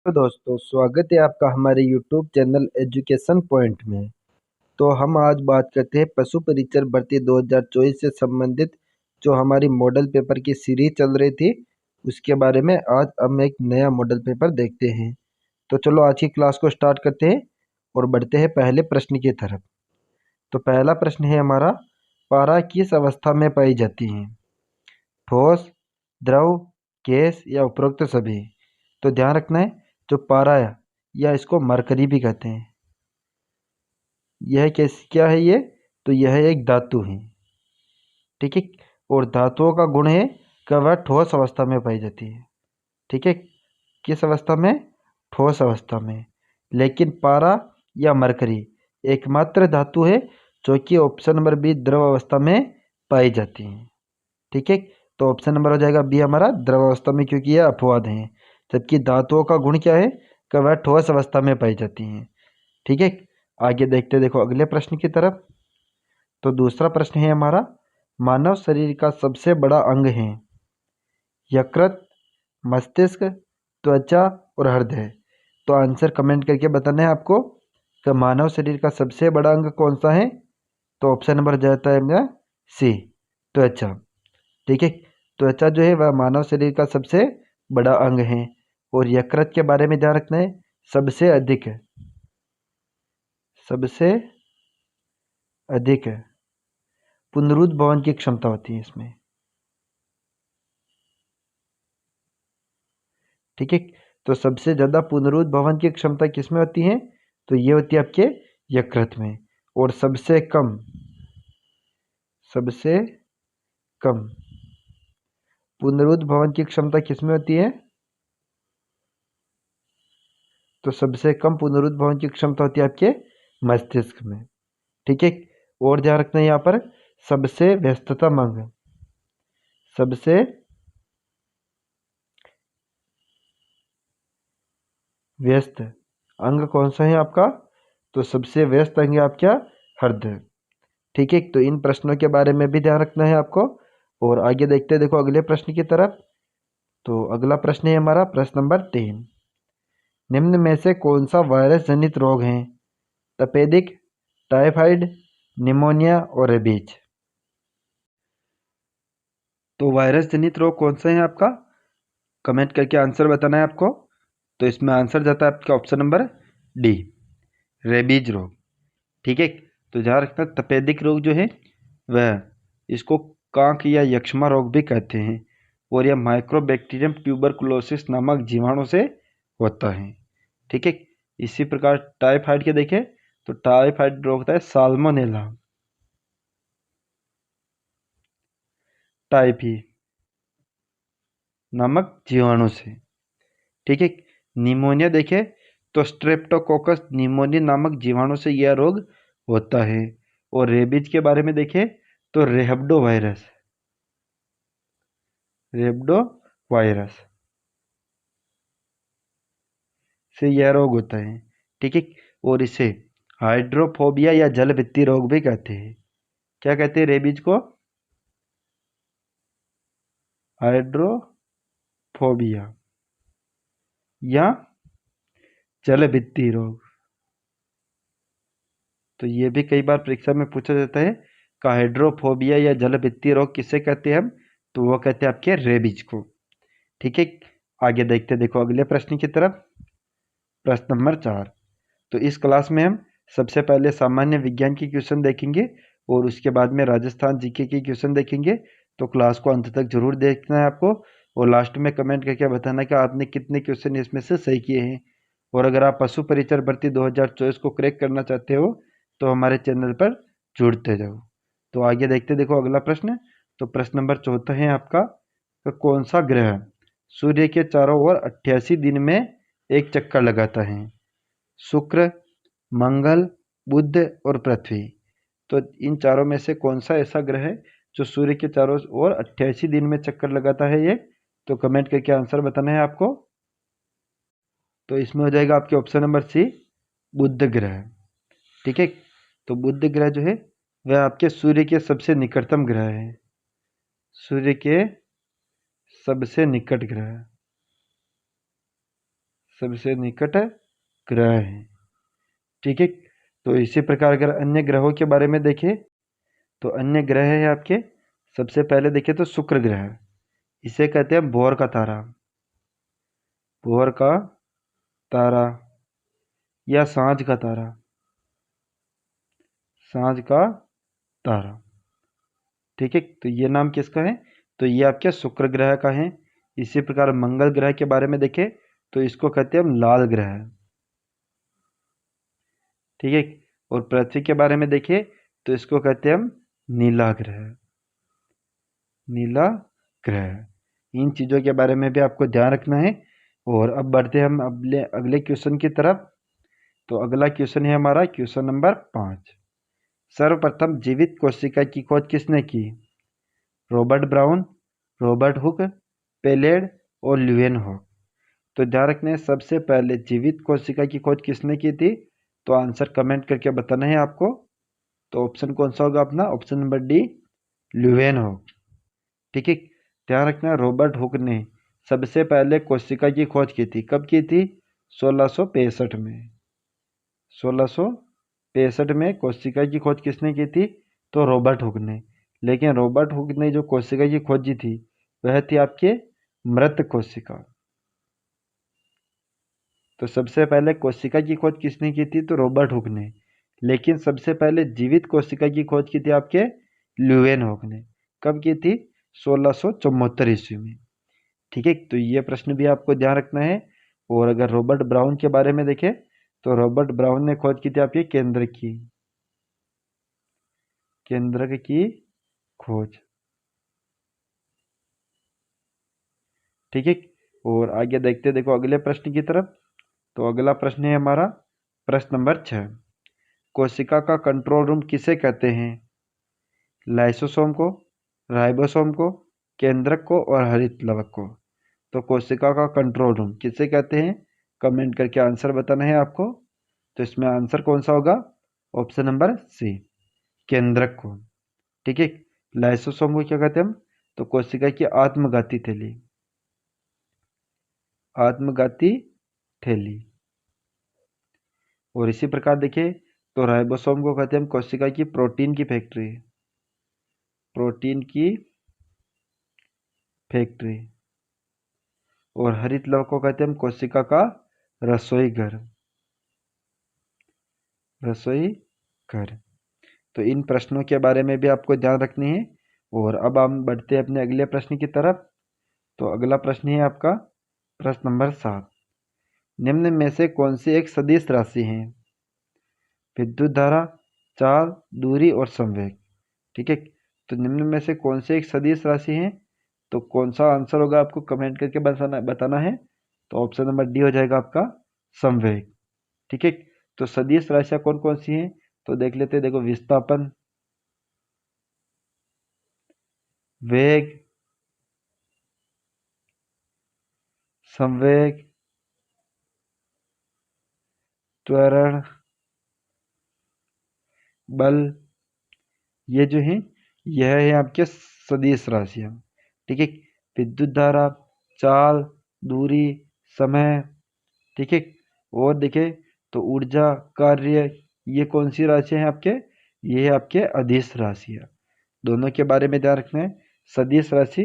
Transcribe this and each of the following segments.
तो दोस्तों स्वागत है आपका हमारे YouTube चैनल एजुकेशन पॉइंट में। तो हम आज बात करते हैं पशु परीक्षण भर्ती 2024 से संबंधित जो हमारी मॉडल पेपर की सीरीज चल रही थी उसके बारे में। आज हम एक नया मॉडल पेपर देखते हैं। तो चलो आज की क्लास को स्टार्ट करते हैं और बढ़ते हैं पहले प्रश्न की तरफ। तो पहला प्रश्न है हमारा, पारा किस अवस्था में पाई जाती है? ठोस, द्रव, गैस या उपरोक्त सभी? तो ध्यान रखना है, जो पारा है या इसको मरकरी भी कहते हैं, यह क्या है ये? तो यह एक धातु है, ठीक है। और धातुओं का गुण है कि वह ठोस अवस्था में पाई जाती है, ठीक है। किस अवस्था में? ठोस अवस्था में। लेकिन पारा या मरकरी एकमात्र धातु है जो कि ऑप्शन नंबर बी द्रव अवस्था में पाई जाती है, ठीक है। तो ऑप्शन नंबर हो जाएगा बी हमारा द्रव अवस्था में, क्योंकि यह अपवाद है। जबकि धातुओं का गुण क्या है कि वह ठोस अवस्था में पाई जाती हैं, ठीक है। आगे देखते देखो अगले प्रश्न की तरफ। तो दूसरा प्रश्न है हमारा, मानव शरीर का सबसे बड़ा अंग है यकृत, मस्तिष्क, त्वचा और हृदय? तो आंसर कमेंट करके बताना है आपको कि मानव शरीर का सबसे बड़ा अंग कौन सा है। तो ऑप्शन नंबर जाता है मेरा सी, त्वचा, ठीक है। त्वचा जो है वह मानव शरीर का सबसे बड़ा अंग है। और यकृत के बारे में ध्यान रखना है, सबसे अधिक है, सबसे अधिक है पुनरुद्भवन की क्षमता होती है इसमें, ठीक है। तो सबसे ज़्यादा पुनरुद्भवन की क्षमता किस में होती है? तो ये होती है आपके यकृत में। और सबसे कम पुनरुद्भवन की क्षमता किस में होती है? तो सबसे कम पुनरुद्भवन की क्षमता होती है आपके मस्तिष्क में, ठीक है। और ध्यान रखना है यहाँ पर, सबसे व्यस्ततम अंग, सबसे व्यस्त अंग कौन सा है आपका? तो सबसे व्यस्त अंग है आपका हृदय, ठीक है। तो इन प्रश्नों के बारे में भी ध्यान रखना है आपको। और आगे देखते हैं देखो अगले प्रश्न की तरफ। तो अगला प्रश्न है हमारा प्रश्न नंबर 3। निम्न में से कौन सा वायरस जनित रोग है? तपेदिक, टाइफाइड, निमोनिया और रेबीज? तो वायरस जनित रोग कौन सा है आपका? कमेंट करके आंसर बताना है आपको। तो इसमें आंसर जाता है आपका ऑप्शन नंबर डी, रेबीज रोग, ठीक है। तो ध्यान रखना, तपेदिक रोग जो है वह, इसको कांक या यक्ष्मा रोग भी कहते हैं। और यह माइक्रोबैक्टीरियम ट्यूबरकुलोसिस नामक जीवाणु से होता है, ठीक है। इसी प्रकार टाइफाइड के देखें तो टाइफाइड रोग होता है साल्मोनेला टाइफी नामक जीवाणु से, ठीक है। निमोनिया देखें तो स्ट्रेप्टोकोकस निमोनिया नामक जीवाणु से यह रोग होता है। और रेबीज के बारे में देखें तो रेबडो वायरस से यह रोग होता है, ठीक है। और इसे हाइड्रोफोबिया या जलभित्ति रोग भी कहते हैं। क्या कहते हैं रेबीज को? हाइड्रोफोबिया या जलभित्ति रोग। तो ये भी कई बार परीक्षा में पूछा जाता है कि हाइड्रोफोबिया या जलभित्ति रोग किसे कहते हैं हम? तो वो कहते हैं आपके रेबीज को, ठीक है। आगे देखते देखो अगले प्रश्न की तरफ। प्रश्न नंबर 4। तो इस क्लास में हम सबसे पहले सामान्य विज्ञान की क्वेश्चन देखेंगे और उसके बाद में राजस्थान जीके की क्वेश्चन देखेंगे। तो क्लास को अंत तक जरूर देखना है आपको। और लास्ट में कमेंट करके बताना कि आपने कितने क्वेश्चन इसमें से सही किए हैं। और अगर आप पशु परिचर भर्ती 2024 को क्रैक करना चाहते हो तो हमारे चैनल पर जुड़ते जाओ। तो आगे देखते देखो अगला प्रश्न। तो प्रश्न नंबर 4 है आपका, तो कौन सा ग्रह सूर्य के चारों ओर 88 दिन में एक चक्कर लगाता है? शुक्र, मंगल, बुध और पृथ्वी। तो इन चारों में से कौन सा ऐसा ग्रह है जो सूर्य के चारों ओर 88 दिन में चक्कर लगाता है ये? तो कमेंट करके आंसर बताना है आपको। तो इसमें हो जाएगा आपके ऑप्शन नंबर सी, बुध ग्रह, ठीक है। तो बुध ग्रह जो है वह आपके सूर्य के सबसे निकटतम ग्रह है, सूर्य के सबसे निकट ग्रह, सबसे निकट ग्रह है। ठीक है, तो इसी प्रकार अगर अन्य ग्रहों के बारे में देखें तो अन्य ग्रह है आपके, सबसे पहले देखें तो शुक्र ग्रह, इसे कहते हैं भोर का तारा, भोर का तारा या सांझ का तारा, सांझ का तारा। ठीक है, तो ये नाम किसका है, तो ये आपके शुक्र ग्रह का है। इसी प्रकार मंगल ग्रह के बारे में देखें तो इसको कहते हैं हम लाल ग्रह। ठीक है, और पृथ्वी के बारे में देखें तो इसको कहते हैं हम नीला ग्रह, नीला ग्रह। इन चीज़ों के बारे में भी आपको ध्यान रखना है। और अब बढ़ते हैं हम अगले अगले क्वेश्चन की तरफ। तो अगला क्वेश्चन है हमारा क्वेश्चन नंबर 5। सर्वप्रथम जीवित कोशिका की खोज किसने की, Robert brown, Robert Hooke, Palade और ल्यूवेनहॉक। तो ध्यान रखना है, सबसे पहले जीवित कोशिका की खोज किसने की थी, तो आंसर कमेंट करके बताना है आपको। तो ऑप्शन कौन सा होगा अपना, ऑप्शन नंबर डी, ल्यूवेनहॉक। ठीक है, ध्यान रखना रॉबर्ट हुक ने सबसे पहले कोशिका की खोज की थी, कब की थी, 1665 में। 1665 में कोशिका की खोज किसने की थी, तो रॉबर्ट हुक ने। लेकिन रॉबर्ट हुक ने जो कोशिका की खोजी थी वह थी आपके मृत कोशिका। तो सबसे पहले कोशिका की खोज किसने की थी, तो रॉबर्ट हुक ने। लेकिन सबसे पहले जीवित कोशिका की खोज की थी आपके ल्यूवेनहॉक ने। कब की थी, 1674 ईस्वी में। ठीक है, तो ये प्रश्न भी आपको ध्यान रखना है। और अगर रॉबर्ट ब्राउन के बारे में देखें तो रॉबर्ट ब्राउन ने खोज की थी आपकी केंद्रक की, केंद्रक की खोज। ठीक है, और आगे देखते देखो अगले प्रश्न की तरफ। तो अगला प्रश्न है हमारा प्रश्न नंबर 6। कोशिका का कंट्रोल रूम किसे कहते हैं, लाइसोसोम को, राइबोसोम को, केंद्रक को और हरित लवक को। तो कोशिका का कंट्रोल रूम किसे कहते हैं, कमेंट करके आंसर बताना है आपको। तो इसमें आंसर कौन सा होगा, ऑप्शन नंबर सी, केंद्रक को। ठीक है, लाइसोसोम को क्या कहते हैं हम, तो कोशिका की आत्मघाती थैली, आत्मघाती थैली। और इसी प्रकार देखिए तो राइबोसोम को कहते हैं हम कोशिका की प्रोटीन की फैक्ट्री, प्रोटीन की फैक्ट्री। और हरित लवक को कहते हैं हम कोशिका का रसोई घर, रसोई घर। तो इन प्रश्नों के बारे में भी आपको ध्यान रखनी है। और अब हम बढ़ते हैं अपने अगले प्रश्न की तरफ। तो अगला प्रश्न है आपका प्रश्न नंबर 7। निम्न में से कौन सी एक सदिश राशि है, विद्युत धारा, चाल, दूरी और संवेग। ठीक है, तो निम्न में से कौन सी एक सदिश राशि है, तो कौन सा आंसर होगा आपको कमेंट करके बताना है। तो ऑप्शन नंबर डी हो जाएगा आपका संवेग। ठीक है, तो सदिश राशियां कौन कौन सी हैं, तो देख लेते हैं। देखो, विस्थापन, वेग, संवेग, त्वरण, बल, ये जो है यह है आपके सदिश राशियां। ठीक है, विद्युत धारा, चाल, दूरी, समय। ठीक है, और देखें तो ऊर्जा, कार्य, ये कौन सी राशि है आपके, ये है आपके अदिश राशियां। दोनों के बारे में ध्यान रखना है। सदिश राशि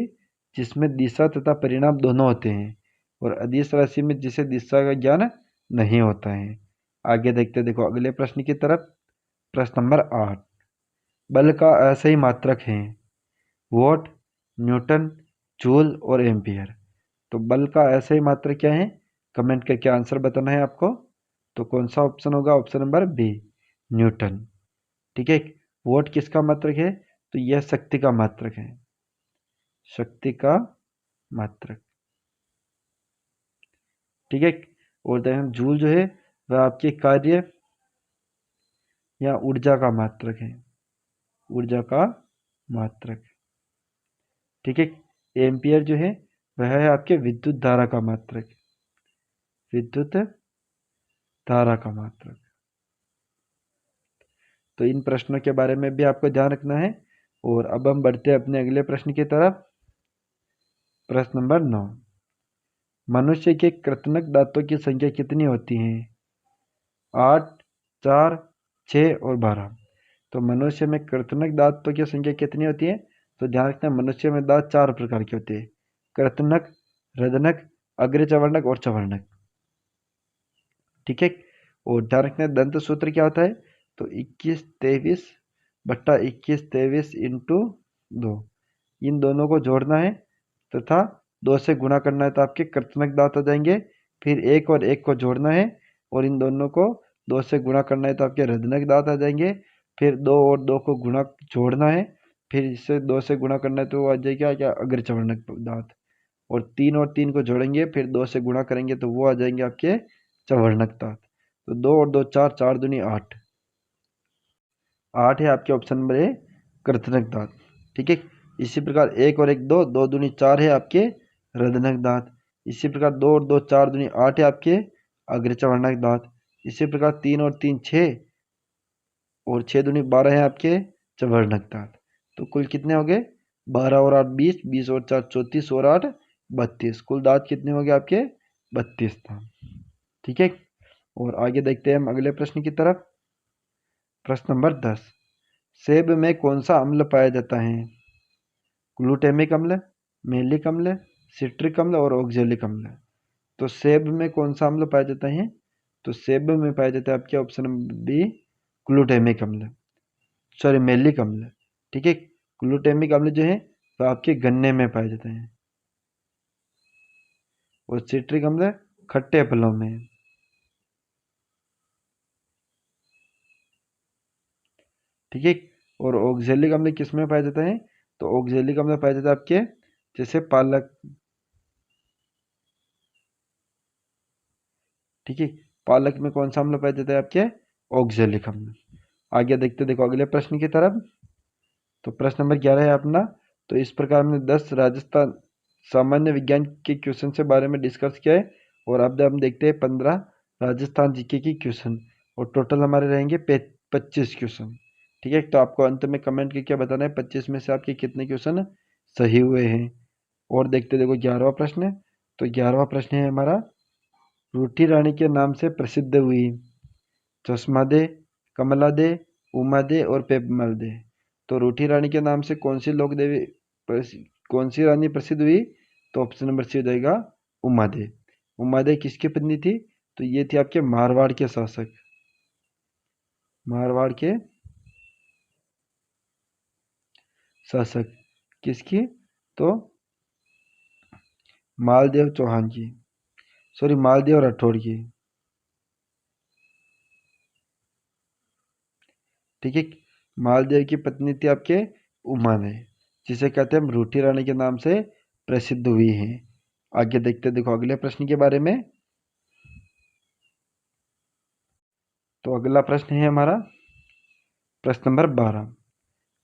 जिसमें दिशा तथा परिणाम दोनों होते हैं, और अदिश राशि में जिसे दिशा का ज्ञान नहीं होता है। आगे देखते देखो अगले प्रश्न की तरफ। प्रश्न नंबर 8। बल का असही मात्रक है, वॉट, न्यूटन, जूल और एम्पियर। तो बल का असही मात्रक क्या है, कमेंट करके आंसर बताना है आपको। तो कौन सा ऑप्शन होगा, ऑप्शन नंबर बी, न्यूटन। ठीक है, वॉट किसका मात्रक है, तो यह शक्ति का मात्रक है, शक्ति का मात्रक। ठीक है, और देखें जूल जो है वह आपके कार्य या ऊर्जा का मात्रक है, ऊर्जा का मात्रक। ठीक है, एम्पियर जो है वह है आपके विद्युत धारा का मात्रक, विद्युत धारा का मात्रक। तो इन प्रश्नों के बारे में भी आपको ध्यान रखना है। और अब हम बढ़ते हैं अपने अगले प्रश्न की तरफ। प्रश्न नंबर 9। मनुष्य के कृतनक दांतों की संख्या कितनी होती है? 8, 4, 6 और 12। तो मनुष्य में कृतनक दांतों की संख्या कितनी होती है? तो ध्यान रखना, मनुष्य में दांत 4 प्रकार के होते हैं: कृतनक, रदनक, अग्रचवर्णक और चवर्णक। ठीक है। और ध्यान रखना, दंत सूत्र क्या होता है? तो 21 23 बट्टा 21 23 इंटू 2, इन दोनों को जोड़ना है तथा 2 से गुणा करना है, तो आपके कृतनक दांत आ जाएंगे। फिर 1 और 1 को जोड़ना है और इन दोनों को 2 से गुणा करना है, तो आपके रदनक दांत आ जाएंगे। फिर 2 और 2 को गुणा जोड़ना है, फिर इससे 2 से गुणा करना है, तो वो आ जाएगा क्या? अग्रचवर्णक दांत। और 3 को जोड़ेंगे, फिर 2 से गुणा करेंगे, तो वो आ जाएंगे आपके चवर्णक दांत। तो 2 और 2 4, 4 दूनी 8, 8 है आपके ऑप्शन नंबर ए कृतनक दांत। ठीक है। इसी प्रकार 1 और 1 2, 2 दूनी 4 है आपके रदनक दांत। इसी प्रकार 2 और 2 4 दूनी 8 है आपके अग्रचवर्णक दांत। इसी प्रकार 3 और 3 6 और 6 दूनी 12 है आपके चवर्णक दांत। तो कुल कितने हो गए? 12 और 8 20, 20 और 4 34 और 8 32। कुल दांत कितने हो गए आपके? 32 दांत। ठीक है। और आगे देखते हैं हम अगले प्रश्न की तरफ। प्रश्न नंबर 10, सेब में कौन सा अम्ल पाया जाता है? ग्लूटेमिक अम्ल, मेलिक अम्ल, सिट्रिक अम्ल और ऑक्जेलिक अम्ल। तो सेब में कौन सा अम्ल पाया जाता है? तो सेब में पाया जाता है आपके ऑप्शन नंबर बी ग्लूटेमिक अम्ल, सॉरी मेलिक अम्ल। ठीक है। ग्लूटेमिक अम्ल जो है तो आपके गन्ने में पाए जाते हैं और सिट्रिक अम्ल खट्टे फलों में। ठीक है। और ऑक्जेलिक अम्ल किस में पाया जाता है? तो ऑक्जेलिक अम्ल पाया जाता है आपके जैसे पालक। ठीक है। पालक में कौन सा अम्ल पाया जाता है आपके? ऑक्जेलिक अम्ल। आगे देखते देखो अगले प्रश्न की तरफ। तो प्रश्न नंबर 11 है अपना। तो इस प्रकार हमने 10 राजस्थान सामान्य विज्ञान के क्वेश्चन के बारे में डिस्कस किया है और अब हम देखते हैं 15 राजस्थान जीके की क्वेश्चन और टोटल हमारे रहेंगे 25 क्वेश्चन। ठीक है। तो आपको अंत में कमेंट करके बताना है 25 में से आपके कितने क्वेश्चन सही हुए हैं। और देखते देखो 11वां प्रश्न है। तो 11वां प्रश्न है हमारा, रूठी रानी के नाम से प्रसिद्ध हुई चश्मा दे, कमला दे, उमा दे और पेपमल दे। तो रूठी रानी के नाम से कौन सी लोक देवी कौन सी रानी प्रसिद्ध हुई? तो ऑप्शन नंबर सी हो जाएगा उमा दे। उमा दे किसकी पत्नी थी? तो ये थी आपके मारवाड़ के शासक, मारवाड़ के शासक किसकी? तो मालदेव चौहान की, सॉरी मालदेव राठौड़ की। ठीक है। मालदेव की पत्नी थी आपके उमा ने, जिसे कहते हैं हम रूठी रानी के नाम से प्रसिद्ध हुई हैं। आगे देखते देखो अगले प्रश्न के बारे में। तो अगला प्रश्न है हमारा प्रश्न नंबर 12,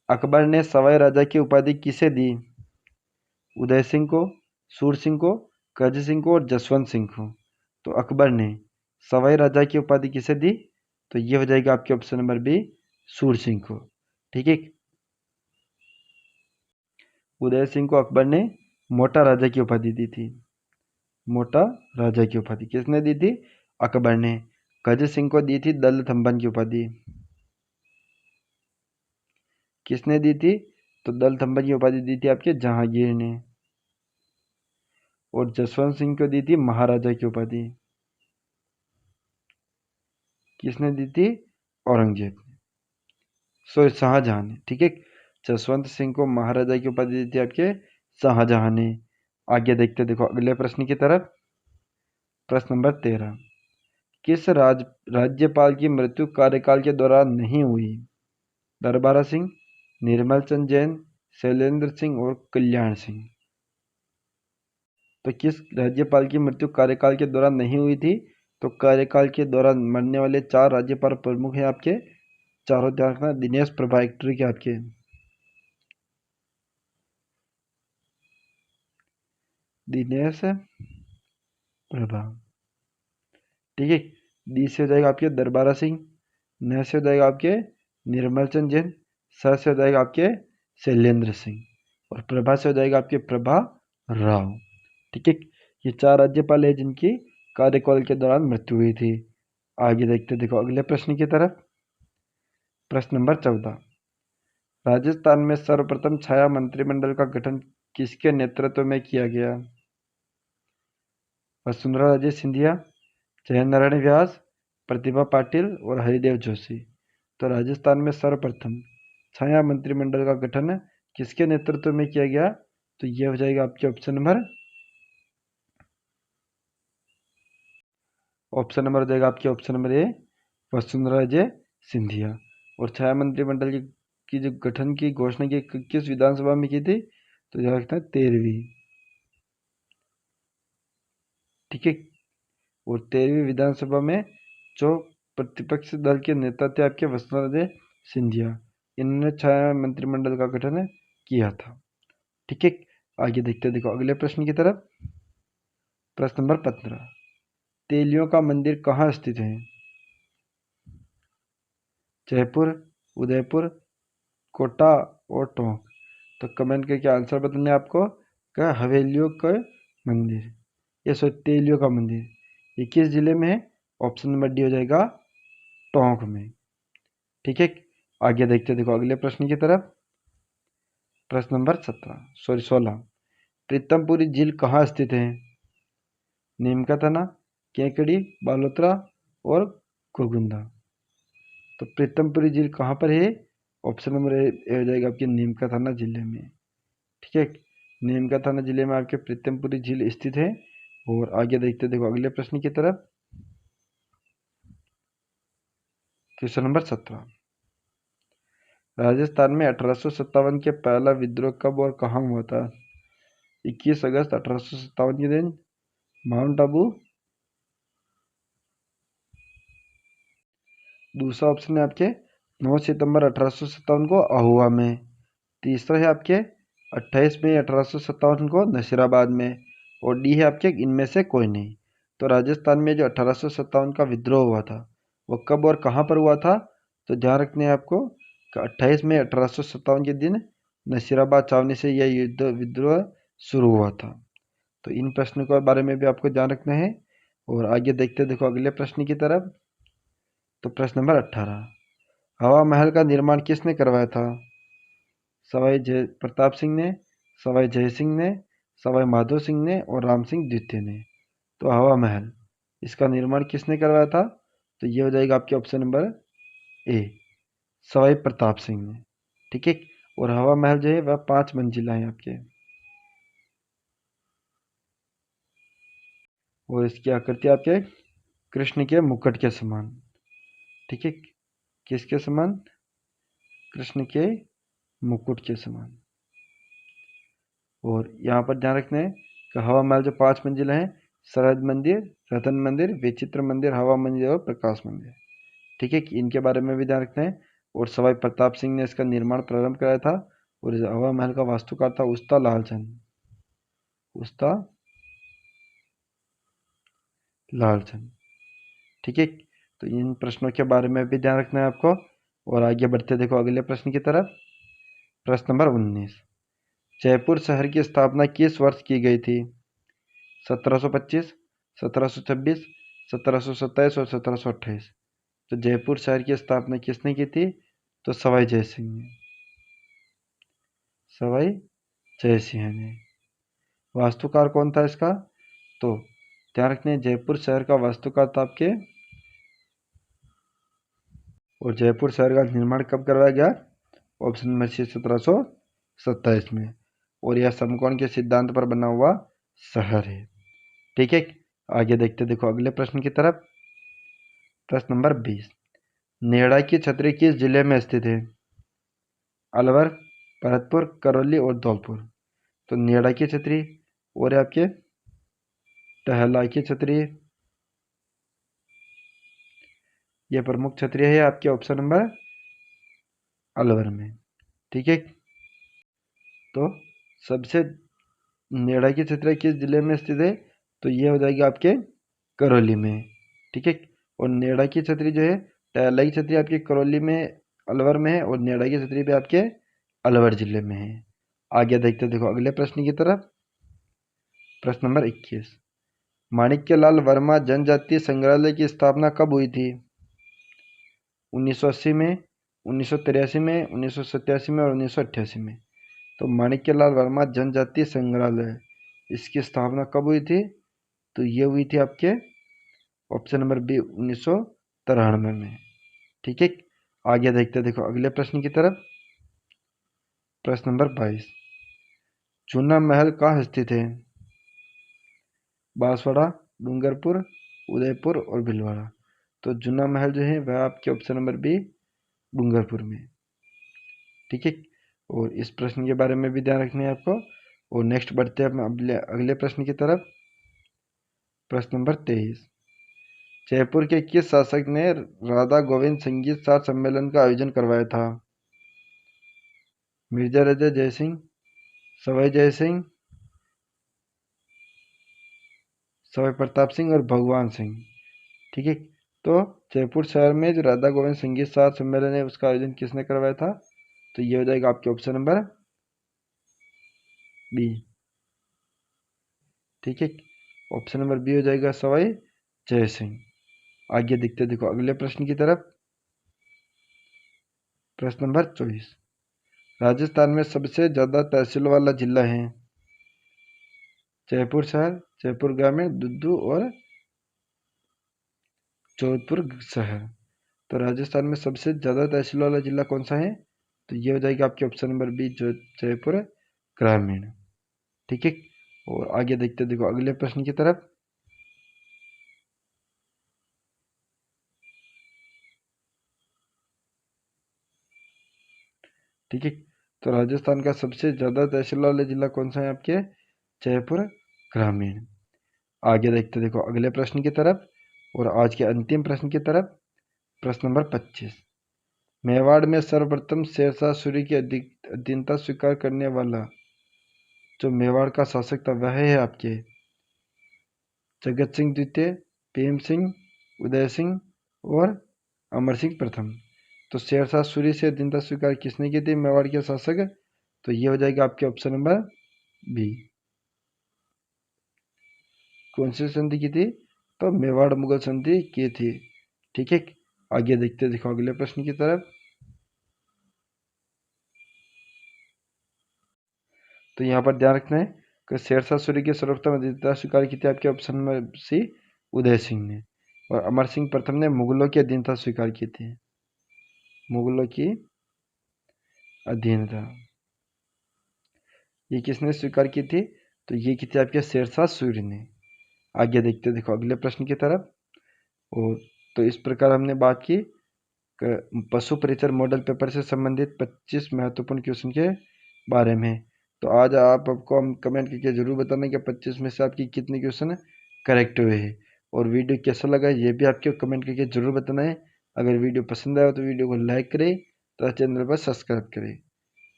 अकबर ने सवाई राजा की उपाधि किसे दी? उदय सिंह को, सूर सिंह को, कर्ज सिंह को और जसवंत सिंह को। तो अकबर ने सवाई राजा की उपाधि किसे दी? तो ये हो जाएगा आपके ऑप्शन नंबर बी सूर सिंह को। ठीक है। उदय सिंह को अकबर ने मोटा राजा की उपाधि दी थी। मोटा राजा की उपाधि किसने दी थी? अकबर ने। कर्ज सिंह को दी थी दलथंबन की उपाधि। किसने दी थी? तो दलथंबन की उपाधि दी थी आपके जहांगीर ने। और जसवंत सिंह को दी थी महाराजा की उपाधि। किसने दी थी? औरंगजेब ने, सॉरी शाहजहां ने। ठीक है। जसवंत सिंह को महाराजा की उपाधि दी थी आपके शाहजहां ने। आगे देखते देखो अगले प्रश्न की तरफ। प्रश्न नंबर 13, किस राज्यपाल की मृत्यु कार्यकाल के दौरान नहीं हुई? दरबारा सिंह, निर्मल चंद जैन, शैलेंद्र सिंह और कल्याण सिंह। तो किस राज्यपाल की मृत्यु कार्यकाल के दौरान नहीं हुई थी? तो कार्यकाल के दौरान मरने वाले 4 राज्यपाल प्रमुख हैं आपके, चारों ध्यान रखना, दिनेश प्रभा एक ट्रिक है आपके। दिनेश प्रभा। ठीक है। डी से हो जाएगा आपके दरबारा सिंह, न से हो जाएगा आपके निर्मल चंद जैन, स से हो जाएगा आपके शैलेंद्र सिंह और प्रभा से हो जाएगा आपके प्रभा राव। ठीक है। ये 4 राज्यपाल है जिनकी कार्यकाल के दौरान मृत्यु हुई थी। आगे देखते देखो अगले प्रश्न की तरफ। प्रश्न नंबर 14, राजस्थान में सर्वप्रथम छाया मंत्रिमंडल का गठन किसके नेतृत्व में किया गया? वसुंधरा राजे सिंधिया, जयनारायण व्यास, प्रतिभा पाटिल और हरिदेव जोशी। तो राजस्थान में सर्वप्रथम छाया मंत्रिमंडल का गठन किसके नेतृत्व में किया गया? तो यह हो जाएगा आपके ऑप्शन नंबर हो जाएगा आपके option number A, Vasundhara Raje Scindia. और छाया मंत्रिमंडल की जो गठन की घोषणा की किस विधानसभा में की थी? तो ध्यान रखना 13वीं, ठीक है। और 13वीं विधानसभा में जो प्रतिपक्ष दल के नेता थे आपके वसुंधरा राजे सिंधिया, इन्होंने छाया मंत्रिमंडल का गठन किया था, ठीक है। आगे देखते देखो अगले प्रश्न की तरफ। प्रश्न नंबर 15, तेलियों का मंदिर कहाँ स्थित है? जयपुर, उदयपुर, कोटा और टोंक। तो कमेंट करके आंसर बताने आपको। क्या? हवेलियों का मंदिर, ये सो तेलियों का मंदिर, ये किस जिले में है? ऑप्शन नंबर डी हो जाएगा टोंक में, ठीक है। आगे देखते देखो अगले प्रश्न की तरफ। प्रश्न नंबर 16, प्रीतमपुरी झील कहाँ स्थित है? नीमका थाना, केकड़ी, बालोतरा और गोगुंदा। तो प्रीतमपुरी झील कहाँ पर है? ऑप्शन नंबर ए हो जाएगा आपके नीमका थाना जिले में, ठीक है। नीमका थाना जिले में आपके प्रीतमपुरी झील स्थित है। और आगे देखते देखो अगले प्रश्न की तरफ। क्वेश्चन नंबर 17, राजस्थान में 1857 के पहला विद्रोह कब और कहाँ हुआ था? 21 अगस्त 1857 के दिन, माउंट आबू। दूसरा ऑप्शन है आपके 9 सितंबर 1857 को अहुआ में। तीसरा है आपके 28 मई 1857 को नसीराबाद में। और डी है आपके इनमें से कोई नहीं। तो राजस्थान में जो 1857 का विद्रोह हुआ था वो कब और कहाँ पर हुआ था? तो ध्यान रखने हैं आपको कि 28 मई 1857 के दिन नसीराबाद छावनी से यह युद्ध विद्रोह शुरू हुआ था। तो इन प्रश्नों के बारे में भी आपको ध्यान रखना है। और आगे देखते देखो अगले प्रश्न की तरफ। तो प्रश्न नंबर 18, हवा महल का निर्माण किसने करवाया था? सवाई जय प्रताप सिंह ने, सवाई जय सिंह ने, सवाई माधो सिंह ने और राम सिंह द्वितीय ने। तो हवा महल, इसका निर्माण किसने करवाया था? तो ये हो जाएगा आपके option number A, Sawai Pratap Singh ने, ठीक है। और हवा महल जो है वह 5 मंजिला है आपके। और इसकी आकृति आपके कृष्ण के मुकुट के समान, ठीक है। किसके समान? कृष्ण के मुकुट के समान। और यहाँ पर ध्यान रखना है कि हवा महल जो 5 मंजिला है, सरहद मंदिर, रतन मंदिर, विचित्र मंदिर, हवा मंदिर और प्रकाश मंदिर, ठीक है। इनके बारे में भी ध्यान रखना है। और सवाई प्रताप सिंह ने इसका निर्माण प्रारंभ कराया था। और इस हवा महल का वास्तुकार था उस्ता लालचंद, उस्ता लालचंद, ठीक है। तो इन प्रश्नों के बारे में भी ध्यान रखना है आपको। और आगे बढ़ते देखो अगले प्रश्न की तरफ। प्रश्न नंबर 19, जयपुर शहर की स्थापना किस वर्ष की गई थी? 1725, 1726, 1727 और 1728। तो जयपुर शहर की स्थापना किसने की थी? तो सवाई जय सिंह ने, सवाई जय सिंह ने। वास्तुकार कौन था इसका? तो ध्यान रखने जयपुर शहर का वास्तुकार था आपके, और जयपुर शहर का निर्माण कब करवाया गया? ऑप्शन नंबर सी 1727 में। और यह समकोण के सिद्धांत पर बना हुआ शहर है, ठीक है। आगे देखते देखो अगले प्रश्न की तरफ। प्रश्न नंबर 20, नेड़ा की छतरी किस जिले में स्थित है? अलवर, भरतपुर, करौली और धौलपुर। तो नेड़ा की छतरी और आपके टहला की छतरी, यह प्रमुख छतरी है आपके ऑप्शन नंबर अलवर में, ठीक है। तो सबसे नेड़ा की छतरी किस जिले में स्थित है? तो ये हो जाएगी आपके करौली में, ठीक है। और नेड़ा की छतरी जो है, टहला की छतरी आपके करौली में, अलवर में है। और नेड़ा की छतरी भी आपके अलवर जिले में है। आगे देखते देखो अगले प्रश्न की तरफ। प्रश्न नंबर 21, माणिक्यलाल वर्मा जनजातीय संग्रहालय की स्थापना कब हुई थी? 1980 में, 1983 में, 1987 में और 1988 में। तो माणिक्यलाल वर्मा जनजातीय संग्रहालय, इसकी स्थापना कब हुई थी? तो ये हुई थी आपके ऑप्शन नंबर बी 1993 में। ठीक है, आगे देखते देखो अगले प्रश्न की तरफ। प्रश्न नंबर 22, जूना महल कहाँ स्थित है? बांसवाड़ा, डूंगरपुर, उदयपुर और भीलवाड़ा। तो जूना महल जो है वह आपके ऑप्शन नंबर बी डूंगरपुर में। ठीक है, और इस प्रश्न के बारे में भी ध्यान रखना है आपको। और नेक्स्ट बढ़ते हैं अपने अगले प्रश्न की तरफ। प्रश्न नंबर 23, जयपुर के किस शासक ने राधा गोविंद संगीत सार सम्मेलन का आयोजन करवाया था? मिर्जा राजा जयसिंह, सवाई जयसिंह, सवाई प्रताप सिंह और भगवान सिंह। ठीक है, तो जयपुर शहर में जो राधा गोविंद संगीत सार सम्मेलन है उसका आयोजन किसने करवाया था? तो ये हो जाएगा आपके ऑप्शन नंबर बी। ठीक है, ऑप्शन नंबर बी हो जाएगा सवाई जय सिंह। आगे देखते देखो अगले प्रश्न की तरफ। प्रश्न नंबर 24, राजस्थान में सबसे ज्यादा तहसील वाला जिला है? जयपुर शहर, जयपुर ग्रामीण, दुद्दू और जोधपुर शहर। तो राजस्थान में सबसे ज्यादा तहसील वाला जिला कौन सा है? तो ये हो जाएगा आपके ऑप्शन नंबर बी जयपुर ग्रामीण। ठीक है, और आगे देखते देखो अगले प्रश्न की तरफ। ठीक है, तो राजस्थान का सबसे ज्यादा तहसील वाला जिला कौन सा है आपके? जयपुर ग्रामीण। आगे देखते देखो अगले प्रश्न की तरफ और आज के अंतिम प्रश्न की तरफ। प्रश्न नंबर 25, मेवाड़ में सर्वप्रथम शेरशाह सूरी की अधीनता स्वीकार करने वाला जो मेवाड़ का शासक था वह है आपके जगत सिंह द्वितीय, भीम सिंह, उदय सिंह और अमर सिंह प्रथम। तो शेरशाह सूरी से अधीनता स्वीकार किसने की थी मेवाड़ के शासक? तो ये हो जाएगा आपके ऑप्शन नंबर बी। कौन सी संधि की थी? तो मेवाड़ मुगल संधि की थी। ठीक है, आगे देखते देखो अगले प्रश्न की तरफ। तो यहाँ पर ध्यान रखना है कि शेरशाह सूरी की सर्वप्रथम अधीनता स्वीकार की थी आपके ऑप्शन में सी उदय सिंह ने, और अमर सिंह प्रथम ने मुगलों की अधीनता स्वीकार की थी। मुगलों की अधीनता ये किसने स्वीकार की थी? तो ये की थी आपके शेरशाह सूरी ने। आगे देखते देखो अगले प्रश्न की तरफ। और तो इस प्रकार हमने बात की पशु परिचर मॉडल पेपर से संबंधित 25 महत्वपूर्ण क्वेश्चन के बारे में। तो आज आपको हम कमेंट करके जरूर बताना कि 25 में से आपकी कितने क्वेश्चन करेक्ट हुए हैं, और वीडियो कैसा लगा ये भी आपको कमेंट करके जरूर बताना है। अगर वीडियो पसंद आया तो वीडियो को लाइक करें, तो चैनल पर सब्सक्राइब करें।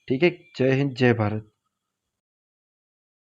ठीक है, जय हिंद, जय भारत।